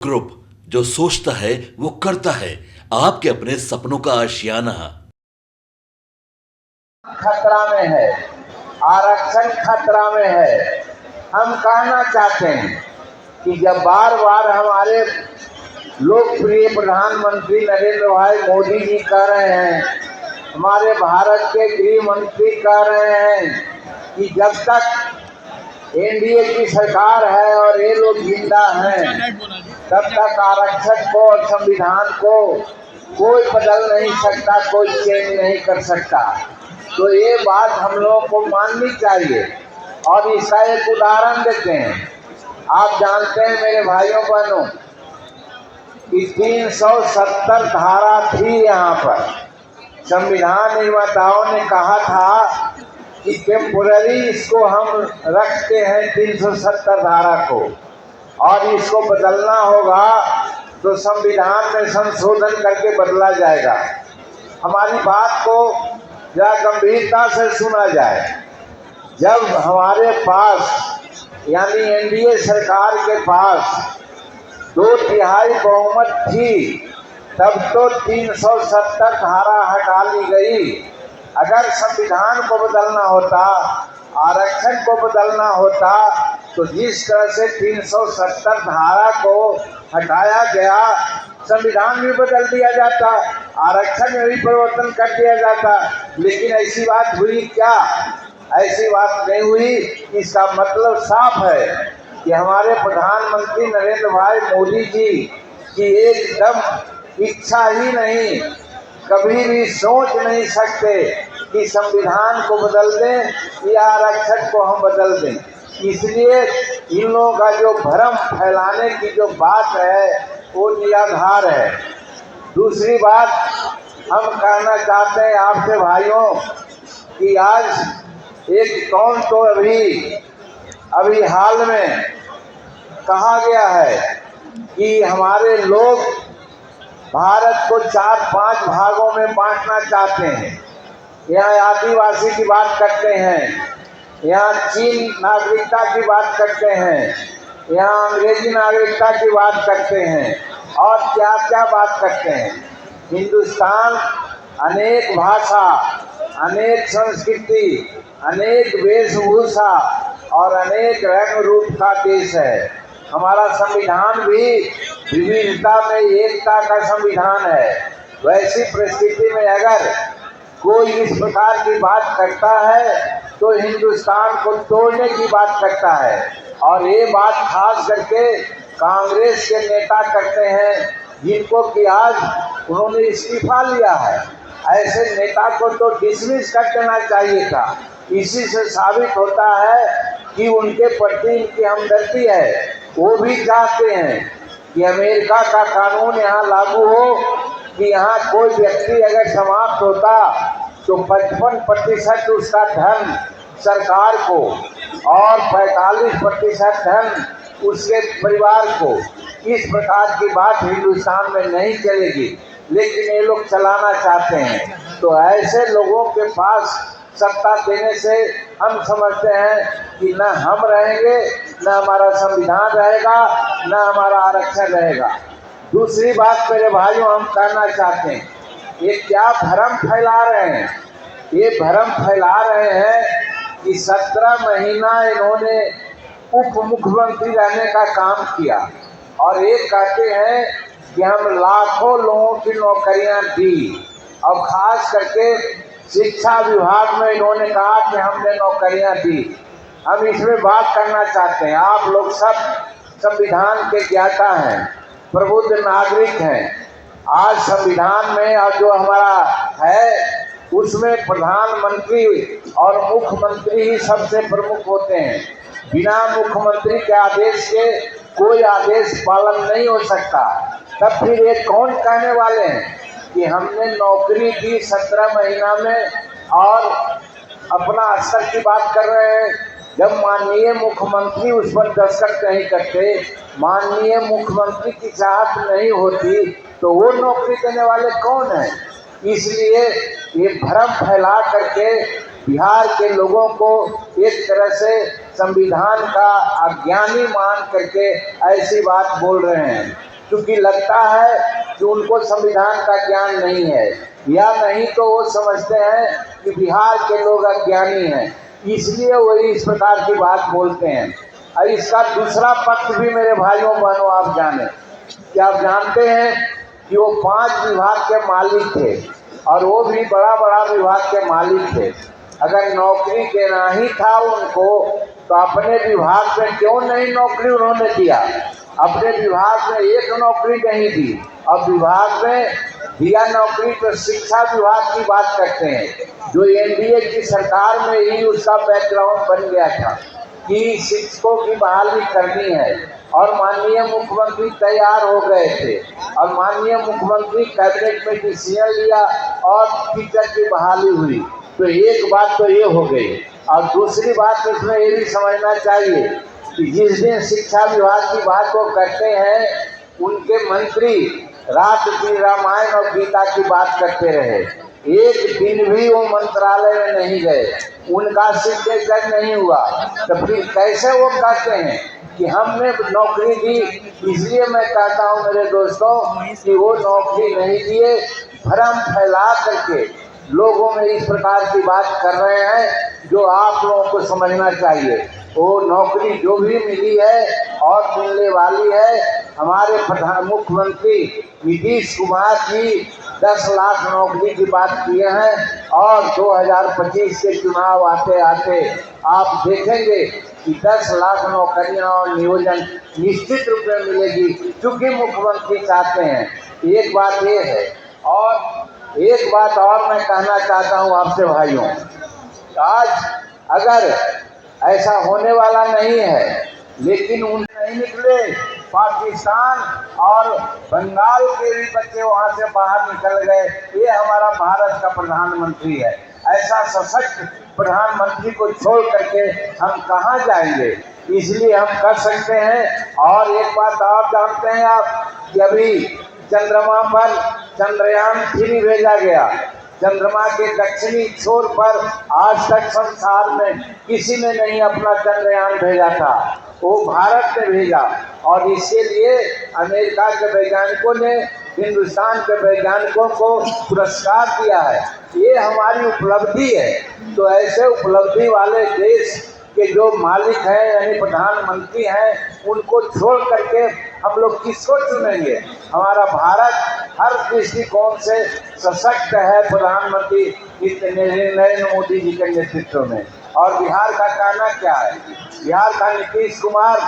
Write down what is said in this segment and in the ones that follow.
Group जो सोचता है वो करता है। आपके अपने सपनों का आशियाना खतरा में है, आरक्षण खतरा में है। हम कहना चाहते हैं कि जब बार बार हमारे लोकप्रिय प्रधानमंत्री नरेंद्र भाई मोदी जी कह रहे हैं, हमारे भारत के गृह मंत्री कह रहे हैं कि जब तक एनडीए की सरकार है और ये लोग जिंदा हैं तब तक आरक्षण को और संविधान को कोई बदल नहीं सकता, कोई चेंज नहीं कर सकता। तो ये बात हम लोगों को माननी चाहिए। और इसका एक उदाहरण देते हैं। आप जानते हैं मेरे भाइयों बहनों कि 370 धारा थी यहाँ पर। संविधान निर्माताओं ने कहा था कि टेम्पोररी इसको हम रखते हैं 370 धारा को, और इसको बदलना होगा तो संविधान में संशोधन करके बदला जाएगा। हमारी बात को जरा गंभीरता से सुना जाए। जब हमारे पास यानी एनडीए सरकार के पास 2/3 बहुमत थी तब तो 370 धारा हटा ली गई। अगर संविधान को बदलना होता, आरक्षण को बदलना होता तो जिस तरह से 370 धारा को हटाया गया, संविधान भी बदल दिया जाता, आरक्षण में भी परिवर्तन कर दिया जाता। लेकिन ऐसी बात हुई क्या? ऐसी बात नहीं हुई। इसका मतलब साफ है कि हमारे प्रधानमंत्री नरेंद्र भाई मोदी जी की एकदम इच्छा ही नहीं, कभी भी सोच नहीं सकते कि संविधान को बदल दें या आरक्षण को हम बदल दें। इसलिए इन लोगों का जो भ्रम फैलाने की जो बात है वो निराधार है। दूसरी बात हम कहना चाहते हैं आपसे भाइयों कि आज एक कौन तो अभी हाल में कहा गया है कि हमारे लोग भारत को 4-5 भागों में बांटना चाहते हैं। यहाँ आदिवासी की बात करते हैं, यहाँ चीन नागरिकता की बात करते हैं, यहाँ अंग्रेजी नागरिकता की बात करते हैं, और क्या क्या बात करते हैं। हिंदुस्तान अनेक भाषा, अनेक संस्कृति, अनेक वेशभूषा और अनेक रंग रूप का देश है। हमारा संविधान भी विविधता में एकता का संविधान है। वैसी परिस्थिति में अगर कोई इस प्रकार की बात करता है तो हिंदुस्तान को तोड़ने की बात करता है। और ये बात खास करके कांग्रेस के नेता करते हैं, जिनको कि आज उन्होंने इस्तीफा लिया है। ऐसे नेता को तो डिसमिस कर देना चाहिए था। इसी से साबित होता है कि उनके प्रति इनकी हमदर्दी है। वो भी चाहते हैं कि अमेरिका का कानून यहाँ लागू हो कि यहाँ कोई व्यक्ति अगर समाप्त होता तो 55% उसका धन सरकार को और 45% धन उसके परिवार को। इस प्रकार की बात हिंदुस्तान में नहीं चलेगी, लेकिन ये लोग चलाना चाहते हैं। तो ऐसे लोगों के पास सत्ता देने से हम समझते हैं कि न हम रहेंगे, न हमारा संविधान रहेगा, न हमारा आरक्षण रहेगा। दूसरी बात मेरे भाइयों हम कहना चाहते हैं, ये क्या भ्रम फैला रहे हैं? ये भ्रम फैला रहे हैं कि 17 महीना इन्होंने उप मुख्यमंत्री रहने का काम किया और ये कहते हैं कि हम लाखों लोगों की नौकरियां दी। और खास करके शिक्षा विभाग में इन्होंने कहा कि हमने नौकरियां दी। हम इसमें बात करना चाहते हैं, आप लोग सब संविधान के ज्ञाता हैं, प्रबुद्ध नागरिक हैं। आज संविधान में और जो हमारा है उसमें प्रधानमंत्री और मुख्यमंत्री ही सबसे प्रमुख होते हैं। बिना मुख्यमंत्री के आदेश के कोई आदेश पालन नहीं हो सकता। तब फिर ये कौन कहने वाले हैं कि हमने नौकरी दी 17 महीना में और अपना स्तर की बात कर रहे हैं, जब माननीय मुख्यमंत्री उस पर दस्तखत नहीं करते, माननीय मुख्यमंत्री की चाहत नहीं होती तो वो नौकरी देने वाले कौन हैं? इसलिए ये भ्रम फैला करके बिहार के लोगों को एक तरह से संविधान का अज्ञानी मान करके ऐसी बात बोल रहे हैं। क्योंकि लगता है कि उनको संविधान का ज्ञान नहीं है, या नहीं तो वो समझते हैं कि बिहार के लोग अज्ञानी हैं, इसलिए वो इस प्रकार की बात बोलते हैं। और इसका दूसरा पक्ष भी मेरे भाइयों बहनों आप जाने कि आप जानते हैं कि वो 5 विभाग के मालिक थे, और वो भी बड़ा बड़ा विभाग के मालिक थे। अगर नौकरी देना ही था उनको तो अपने विभाग में क्यों नहीं नौकरी उन्होंने दिया? अपने विभाग में एक नौकरी नहीं दी, अब विभाग में दिया नौकरी तो शिक्षा विभाग की बात करते हैं, जो एनडीए की सरकार में ही उसका बैकग्राउंड बन गया था कि शिक्षकों की बहाली करनी है, और माननीय मुख्यमंत्री तैयार हो गए थे, और माननीय मुख्यमंत्री कैबिनेट में डिसीजन लिया और टीचर की बहाली हुई। तो एक बात तो ये हो गई, और दूसरी बात इसमें ये भी समझना चाहिए कि जिस दिन शिक्षा विभाग की बात वो करते हैं, उनके मंत्री रात दिन रामायण और गीता की बात करते रहे, एक दिन भी वो मंत्रालय में नहीं गए, उनका सिग्नेचर नहीं हुआ। तो फिर कैसे वो कहते हैं कि हमने नौकरी दी? इसलिए मैं कहता हूँ मेरे दोस्तों कि वो नौकरी नहीं दिए, भ्रम फैला करके लोगों में इस प्रकार की बात कर रहे हैं, जो आप लोगों को समझना चाहिए। वो नौकरी जो भी मिली है और मिलने वाली है, हमारे मुख्यमंत्री नीतीश कुमार जी 10 लाख नौकरी की बात किए हैं, और 2025 के चुनाव आते आते आप देखेंगे कि 10 लाख नौकरियां और नियोजन निश्चित रूप में मिलेगी, क्योंकि मुख्यमंत्री चाहते हैं। एक बात ये है, और एक बात और मैं कहना चाहता हूँ आपसे भाइयों, आज अगर ऐसा होने वाला नहीं है, लेकिन उन नहीं निकले, पाकिस्तान और बंगाल के भी बच्चे वहाँ से बाहर निकल गए, ये हमारा भारत का प्रधानमंत्री है। ऐसा सशक्त प्रधानमंत्री को छोड़ करके हम कहाँ जाएंगे? इसलिए हम कर सकते हैं। और एक बात और जानते हैं आप कि अभी चंद्रमा पर चंद्रयान 3 भेजा गया। चंद्रमा के दक्षिणी छोर पर आज तक संसार में किसी ने नहीं अपना चंद्रयान भेजा था, वो भारत ने भेजा, और इसके लिए अमेरिका के वैज्ञानिकों ने हिंदुस्तान के वैज्ञानिकों को पुरस्कार दिया है। ये हमारी उपलब्धि है। तो ऐसे उपलब्धि वाले देश के जो मालिक हैं यानी प्रधानमंत्री हैं, उनको छोड़ करके हम लोग किसको चुनेंगे? हमारा भारत हर दृष्टिकोण से सशक्त है प्रधानमंत्री नरेंद्र मोदी जी के नेतृत्व में। और बिहार का कहना क्या है? बिहार का नीतीश कुमार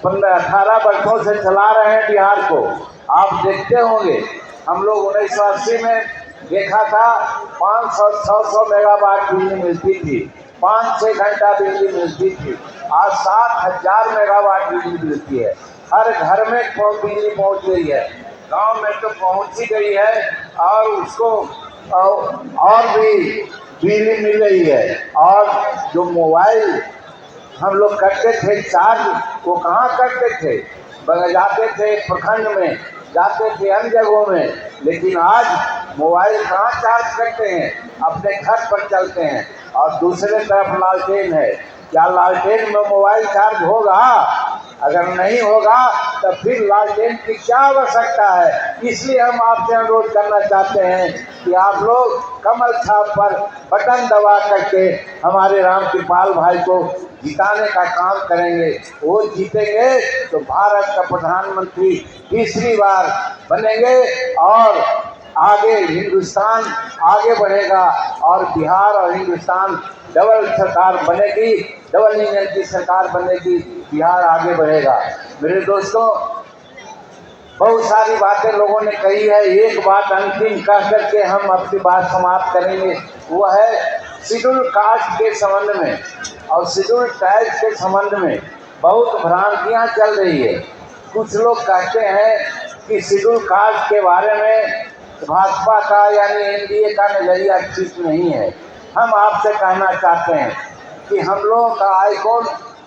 18 वर्षों से चला रहे हैं बिहार को। आप देखते होंगे, हम लोग 1980 में देखा था 500-600 मेगावाट बिजली मिलती थी, 5-6 घंटा बिजली मिलती थी। आज 7,000 मेगावाट बिजली मिलती है, हर घर में बिजली पहुंच गई है, गांव में तो पहुंच ही गई है, और उसको और भी बिजली मिल रही है। और जो मोबाइल हम लोग करते थे चार्ज, वो कहाँ करते थे? जाते थे प्रखंड में, जाते थे अन्य जगहों में, लेकिन आज मोबाइल कहाँ चार्ज करते हैं? अपने घर पर चलते हैं। और दूसरे तरफ लालटेन है, क्या लालटेन में मोबाइल चार्ज होगा? अगर नहीं होगा तो फिर लालटेन की क्या आवश्यकता है? इसलिए हम आपसे अनुरोध करना चाहते हैं कि आप लोग कमल छाप पर बटन दबा करके हमारे रामकृपाल भाई को जिताने का काम करेंगे। वो जीतेंगे तो भारत का प्रधानमंत्री तीसरी बार बनेंगे, और आगे हिंदुस्तान आगे बढ़ेगा, और बिहार और हिंदुस्तान डबल सरकार बनेगी, डबल इंजन की सरकार बनेगी, बिहार आगे बढ़ेगा। मेरे दोस्तों, बहुत सारी बातें लोगों ने कही है, एक बात अंतिम कह करके हम अपनी बात समाप्त करेंगे, वो है शेड्यूल कास्ट के संबंध में और शेड्यूल ट्राइब के संबंध में बहुत भ्रांतियां चल रही है। कुछ लोग कहते हैं कि शेड्यूल कास्ट के बारे में भाजपा का यानी एनडीए का नजरिया ठीक नहीं है। हम आपसे कहना चाहते हैं कि हम लोगों का आइकॉन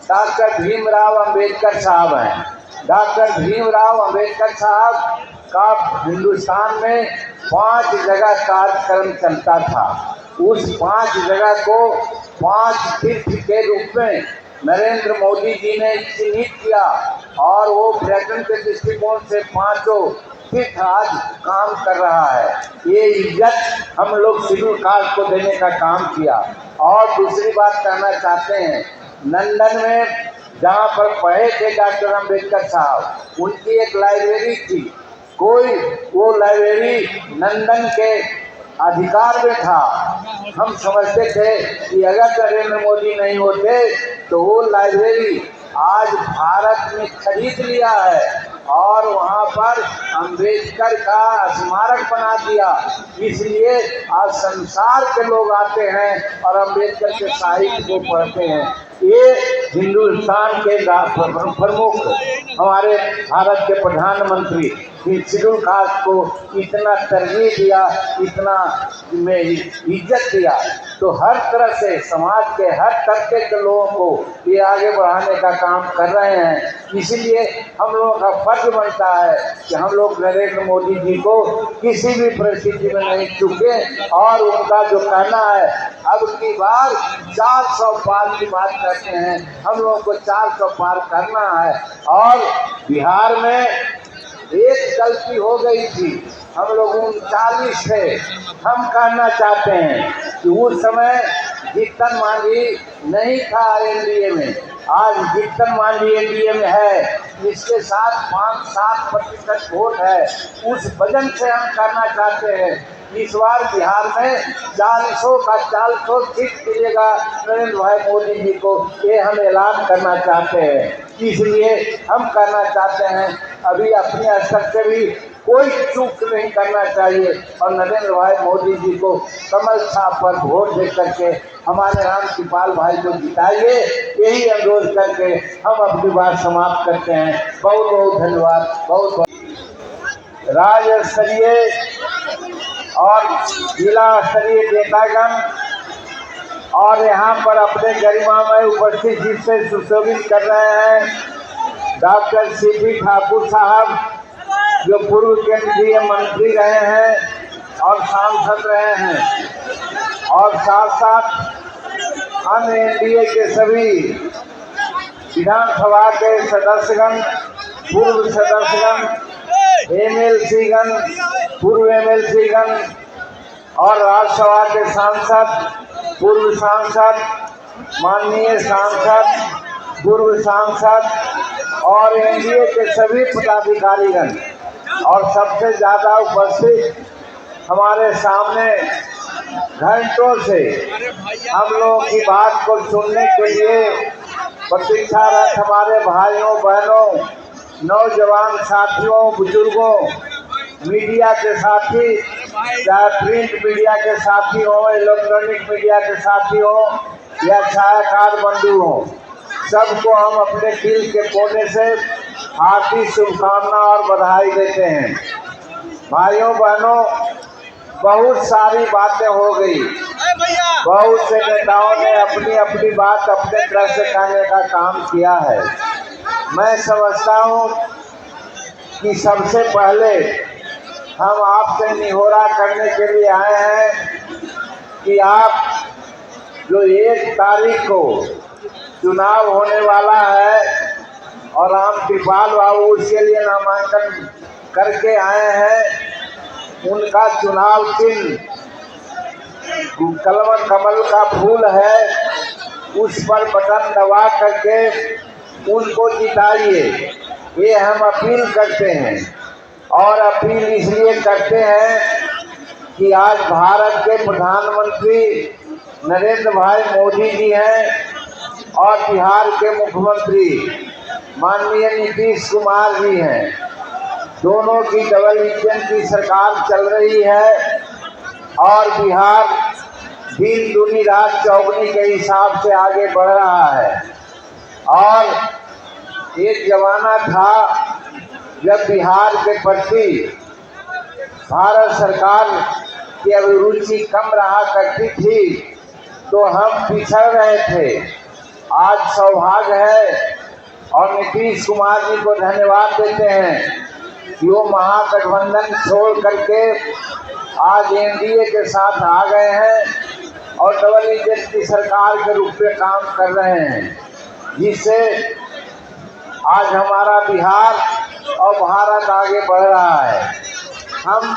डॉक्टर भीमराव अंबेडकर साहब हैं। डॉक्टर भीमराव अंबेडकर साहब का हिंदुस्तान में 5 जगह कार्यक्रम चलता था। उस 5 जगह को 5 तीर्थ के रूप में नरेंद्र मोदी जी ने चिन्हित किया और वो पर्यटन के दृष्टिकोण से पांचों तीर्थ आज काम कर रहा है। ये इज्जत हम लोग शेड्यूल कास्ट को देने का काम किया। और दूसरी बात कहना चाहते हैं, लंदन में जहाँ पर पढ़े थे डॉक्टर अम्बेडकर साहब, उनकी एक लाइब्रेरी थी। कोई वो लाइब्रेरी लंदन के अधिकार में था। हम समझते थे कि अगर नरेंद्र मोदी नहीं होते तो वो लाइब्रेरी आज भारत में खरीद लिया है और वहाँ पर अम्बेडकर का स्मारक बना दिया। इसलिए आज संसार के लोग आते हैं और अम्बेडकर के साहित्य को पढ़ते हैं। ये हिंदुस्तान के प्रमुख हमारे भारत के प्रधानमंत्री शेड्यूल कास्ट को इतना तरजीह दिया, इतना में इज्जत दिया, तो हर तरह से समाज के हर तबके के लोगों को ये आगे बढ़ाने का काम कर रहे हैं। इसलिए हम लोगों का फर्ज बनता है कि हम लोग नरेंद्र मोदी जी को किसी भी परिस्थिति में नहीं चूके और उनका जो कहना है, अब की बार 400 पार की बात करते हैं, हम लोगों को 400 पार करना है। और बिहार में एक गलती हो गई थी, हम लोग 39 थे। हम कहना चाहते हैं कि उस समय जीतन मांझी नहीं था एनडीए में, आज जीतन मांझी एनडीए में है, इसके साथ 5-7% वोट है। उस वजन से हम कहना चाहते हैं इस बार बिहार में 400 का 400 सीट मिलेगा नरेंद्र भाई मोदी जी को, ये हम ऐलान करना चाहते हैं। इसलिए हम कहना चाहते हैं अभी अपने स्तर से भी कोई चूक नहीं करना चाहिए और नरेंद्र भाई मोदी जी को कमल छाप पर वोट दे करके हमारे राम कृपाल भाई को जिताइए। यही अनुरोध करके हम अपनी बात समाप्त करते हैं। बहुत बहुत धन्यवाद। बहुत बहुत राज्य स्तरीय और जिला स्तरीय नेतागण और यहाँ पर अपने गरिमामय उपस्थिति से सुशोभित कर रहे हैं डॉक्टर सीपी ठाकुर साहब, जो पूर्व केंद्रीय मंत्री रहे हैं और सांसद रहे हैं, और साथ साथ अन्य एनडीए के सभी विधानसभा के सदस्यगण, पूर्व सदस्यगण, एमएलसीगण, पूर्व एमएलसीगण और राज्यसभा के सांसद, पूर्व सांसद, माननीय सांसद, पूर्व सांसद और एनडीए के सभी पदाधिकारीगण, और सबसे ज़्यादा उपस्थित हमारे सामने घंटों से हम लोगों की बात को सुनने के लिए प्रतीक्षारत हमारे भाइयों बहनों, नौजवान साथियों, बुजुर्गों, मीडिया के साथी, चाहे प्रिंट मीडिया के साथी हो, इलेक्ट्रॉनिक मीडिया के साथी हो या छायाकार बंधु हो, सबको हम अपने दिल के कोने से हार्दिक शुभकामना और बधाई देते हैं। भाइयों बहनों, बहुत सारी बातें हो गई, बहुत से नेताओं ने अपनी अपनी बात अपने तरह से कहने का काम किया है। मैं समझता हूँ कि सबसे पहले हम आपसे निहोरा करने के लिए आए हैं कि आप जो 1 तारीख को चुनाव होने वाला है और राम कृपाल बाबू उसके लिए नामांकन करके आए हैं, उनका चुनाव चिन्ह कमल का फूल है, उस पर बटन दबा करके उनको जिताइए। ये हम अपील करते हैं और अपील इसलिए करते हैं कि आज भारत के प्रधानमंत्री नरेंद्र भाई मोदी जी हैं और बिहार के मुख्यमंत्री माननीय नीतीश कुमार जी हैं। दोनों की डबल इंजन की सरकार चल रही है और बिहार दिन दूनी रात चौगुनी के हिसाब से आगे बढ़ रहा है। और एक जमाना था जब बिहार के प्रति भारत सरकार की अभिरुचि कम रहा करती थी तो हम पिछड़ रहे थे। आज सौभाग्य है और नीतीश कुमार जी को धन्यवाद देते हैं कि वो महागठबंधन छोड़ करके आज एनडीए के साथ आ गए हैं और डबल इंजन की सरकार के रूप में काम कर रहे हैं, जिससे आज हमारा बिहार और भारत आगे बढ़ रहा है। हम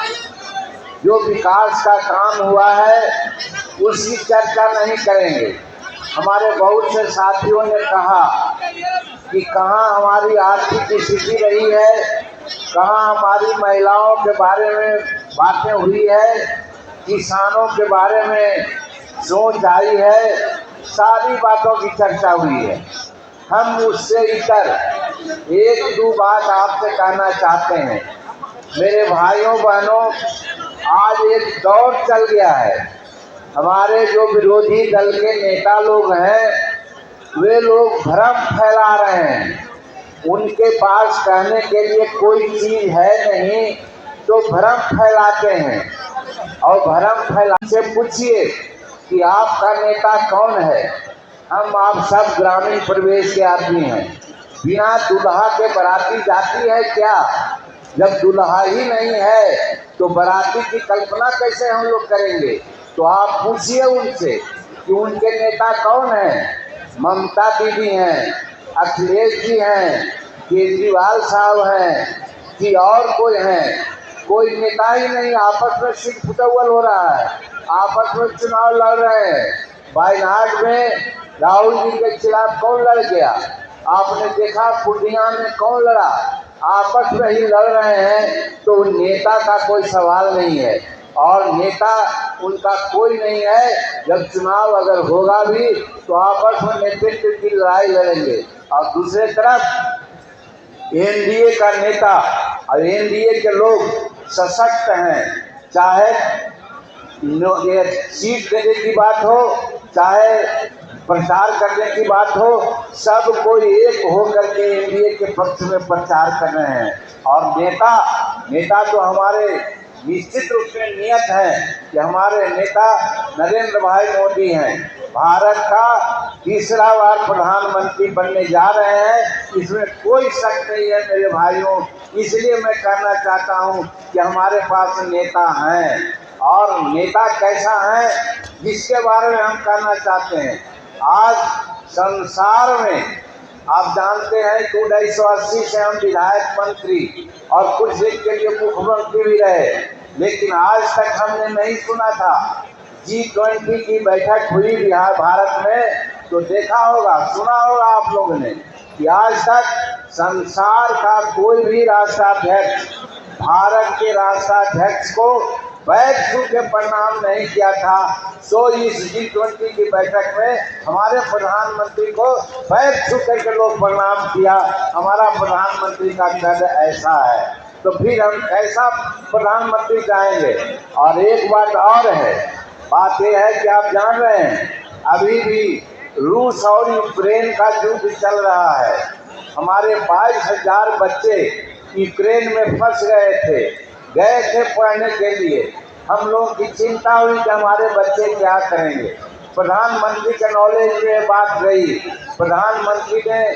जो विकास का काम हुआ है उसकी चर्चा नहीं करेंगे। हमारे बहुत से साथियों ने कहा कि कहाँ हमारी आर्थिक स्थिति रही है, कहाँ हमारी महिलाओं के बारे में बातें हुई है, किसानों के बारे में सोच आई है, सारी बातों की चर्चा हुई है। हम उससे इतर एक दो बात आपसे कहना चाहते हैं। मेरे भाइयों बहनों, आज एक दौर चल गया है। हमारे जो विरोधी दल के नेता लोग हैं वे लोग भ्रम फैला रहे हैं। उनके पास कहने के लिए कोई चीज है नहीं तो भ्रम फैलाते हैं। और भ्रम फैलाने से पूछिए कि आपका नेता कौन है। हम आप सब ग्रामीण परिवेश के आदमी हैं। बिना दूल्हा के बाराती जाती है क्या? जब दूल्हा ही नहीं है तो बाराती की कल्पना कैसे हम लोग करेंगे? तो आप पूछिए उनसे कि उनके नेता कौन है। ममता दीदी हैं, अखिलेश जी हैं, केजरीवाल साहब हैं कि और कोई हैं? कोई नेता ही नहीं। आपस में सीट फुटबॉल हो रहा है, आपस में चुनाव लड़ रहे हैं। वायनाड में राहुल जी के खिलाफ कौन लड़ गया? आपने देखा पूर्णिया में कौन लड़ा? आपस में ही लड़ रहे हैं। तो नेता का कोई सवाल नहीं है और नेता उनका कोई नहीं है। जब चुनाव अगर होगा भी तो आपस में नेतृत्व की लड़ाई लड़ेंगे। और दूसरी तरफ एनडीए का नेता और एनडीए के लोग सशक्त हैं। चाहे सीट देने की बात हो, चाहे प्रचार करने की बात हो, सब कोई एक होकर के एनडीए के पक्ष में प्रचार कर रहे हैं। और नेता तो हमारे निश्चित रूप से नियत है कि हमारे नेता नरेंद्र भाई मोदी हैं। भारत का तीसरा बार प्रधानमंत्री बनने जा रहे हैं, इसमें कोई शक नहीं है मेरे भाइयों। इसलिए मैं कहना चाहता हूं कि हमारे पास नेता हैं। और नेता कैसा है जिसके बारे में हम कहना चाहते हैं। आज संसार में आप जानते हैं कि 1980 से हम विधायक मंत्री और कुछ दिन के लिए मुख्यमंत्री भी रहे, लेकिन आज तक हमने नहीं सुना था G20 की बैठक हुई बिहार भारत में। तो देखा होगा, सुना होगा आप लोगों ने कि आज तक संसार का कोई भी राष्ट्राध्यक्ष भारत के राष्ट्राध्यक्ष को पैर छू के प्रणाम नहीं किया था। सो इस G20 की बैठक में हमारे प्रधानमंत्री को पैर छू करके लोग प्रणाम किया। हमारा प्रधानमंत्री का कद ऐसा है, तो फिर हम कैसा प्रधानमंत्री चाहेंगे? और एक बात और है, बात यह है कि आप जान रहे हैं अभी भी रूस और यूक्रेन का युद्ध चल रहा है। हमारे 22,000 बच्चे यूक्रेन में फंस गए थे पढ़ने के लिए। हम लोगों की चिंता हुई कि हमारे बच्चे क्या करेंगे। प्रधानमंत्री के नॉलेज में बात गई। प्रधानमंत्री ने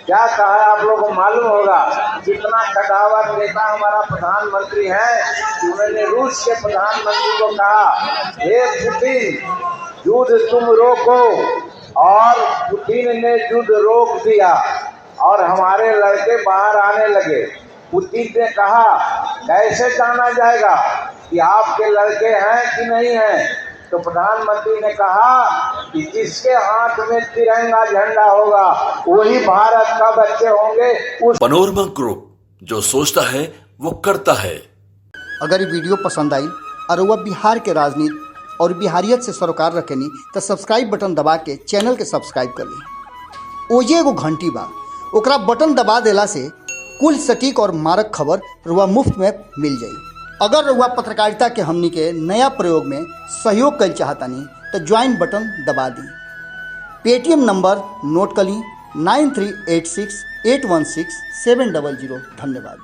क्या कहा आप लोगों को मालूम होगा। कितना कदावर नेता हमारा प्रधानमंत्री है कि उन्होंने रूस के प्रधानमंत्री को कहा, हे पुतिन युद्ध तुम रोको। और पुतिन ने युद्ध रोक दिया और हमारे लड़के बाहर आने लगे। पुतिन ने कहा, कैसे जाना जाएगा कि आपके लड़के हैं कि नहीं हैं? तो प्रधानमंत्री ने कहा कि जिसके हाथ में तिरंगा झंडा होगा वही भारत का बच्चे होंगे। पनोरमा ग्रुप, जो सोचता है वो करता है। अगर ये वीडियो पसंद आई और वह बिहार के राजनीति और बिहारियत से सरोकार रखेनी तो सब्सक्राइब बटन दबा के चैनल के सब्सक्राइब कर ली। ओजे एगो घंटी बा, ओकरा बटन दबा देला से कुल सटीक और मारक खबर रुआ मुफ्त में मिल जाई। अगर रुआ पत्रकारिता के हमनी के नया प्रयोग में सहयोग कर चाहतानी तो ज्वाइन बटन दबा दी। पेटीएम नंबर नोट कर ली 9386816700। धन्यवाद।